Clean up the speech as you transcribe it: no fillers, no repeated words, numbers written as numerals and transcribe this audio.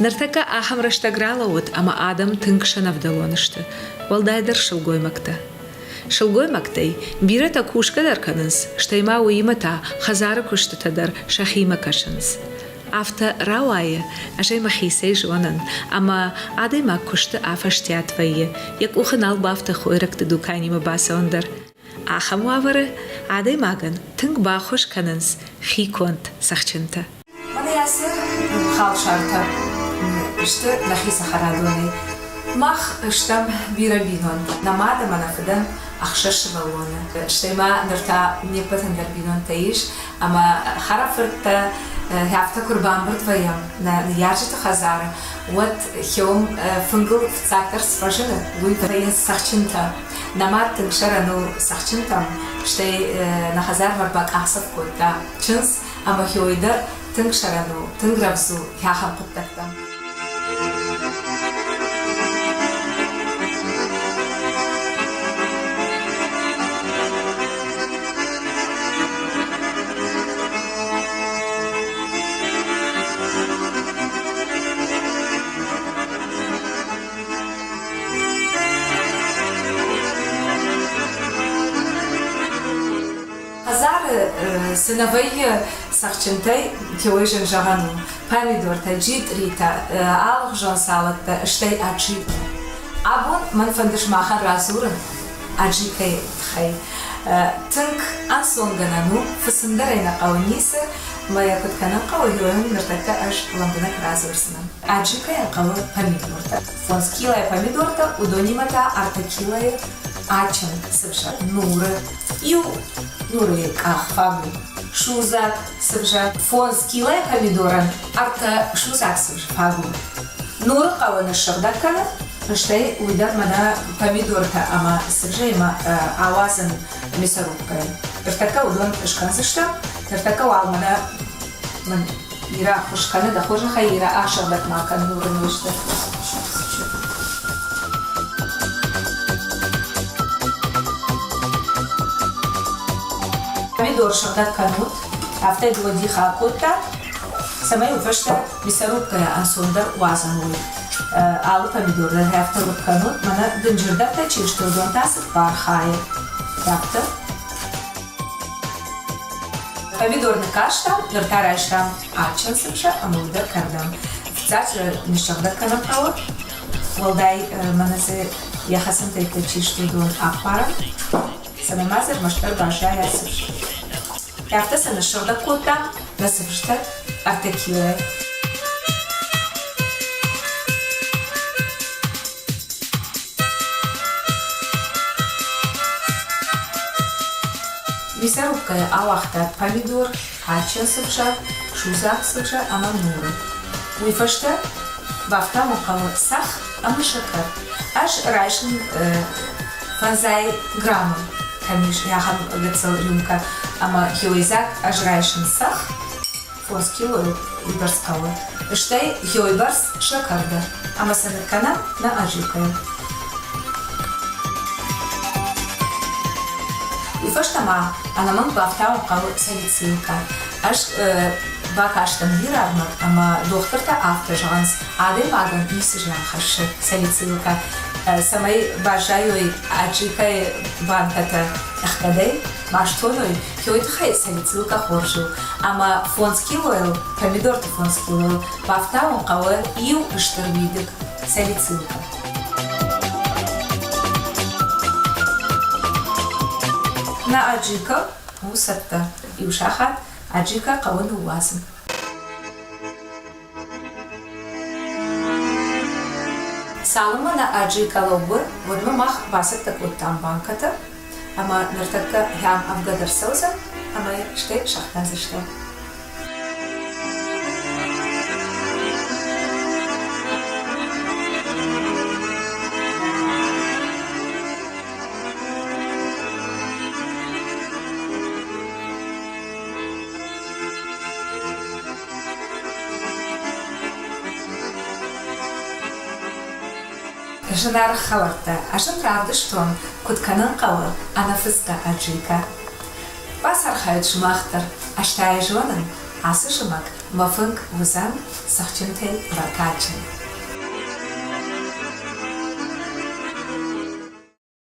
Нартака ахам раштагралаут, ама адам тынкшана вдалонышты. Валдайдар шылгой макта. Шылгой мактай, бирата кушка дарканыз, штайма уимата, хазара куштатадар, шахима кашаныз. Афта рауая, ажай махисей жонан, ама адай мак кушта афаштятвайе, як уханал бафта хойракты дуканима басондар. Ахам вавары, адай маган, тынк бахуш кананыз, хиконт сахчынта. Мана ясы хал шарта, ishte lahisa харадони. Мах штам бирабинон, намада манафадан ахшаш балона. Штема нерта непатан дарбинон таиш, ама хараферта هفته قربان برد ویم نه یارجت خزاره وقت خیام فنگل فتاکر سفرجله وی برای سخچنتا نماد تنشر نو سخچنتام شتی نخزار مرباق احسب کودتا چنس اما خیویده تنشر نو تنگرفزو که هم قدرتم سنوية سخشنتي كويجن جهانو помидор تا جيت ريتا алых жон салатта اشتي аджи абун من فندش ماخن رازورن аджи كي تخي تنك انسونغنانو فسندرينا قوانيس ما يكون كان قويون نرتكا اش لندنك رازورسنا аджи كي قوي помидор تا фонскилая помидор та удонимата артакилая ачен сывша нуры ю нуры ахфагу шузак сывша фонскилая помидора арта шузак сывша фагу нуры қаваны шырдаккана штей уйдар мана помидор та ама сывша има авазын мясорубкая артака удон ишкансышта артака алмана ман ира хушкана да хожа хайира ашырдак макан нуры нушта помидор шырдак канут афтай глоди хакота самай уфашта мясорубкая ансондар уазануй алу помидордар хафта канут мана дынжырдакта чишто удон тасык бархай япта помидорный кашта ныртарайшта ачын сымша амулдар кардам цачра нишчагдак канапала волдай маназе яхасын тайта чишто удон апара самай мазер маштар башай асыш яфта сана шырдак кота насыпшта артакилая мясорубкая алахта помидор ачын сыпша шузак сыпша ама нуры уйфашта бафта мукалы сах ама шакар аш райшын фанзай граммы камиш яхам гацал рюмка ама хиоизак ажрайшын сах фонскилой уйбарскалы штей хиойбарс шакарда ама саныткана на ажикая уйфаштама анамын бафта мукалы салицилка аш бакаштан вирармак ама дохтырта авто жганс адем аган иси жахашы салицилка самай бажайой аджикай банката ахкадай маштоной хёйт хай салицилка хоржу ама фонскилойл помидор та фонскилойл бафтаун кавы ию ыштырвидик салицилка на аджика усатта иушахат аджика кавын уазым салыма на аджика лобы водма мах басык так вот там банката ама нартакка хям авгадар сауза ама штей шахтан зашта Жанар хаварта, ашын правда, что кутканын кавы, анафыска аджика. Басар хайт жмахтар, аштая жонын, асы жмак, Mafunk, Wuzang, Sachchinte, Rakachin.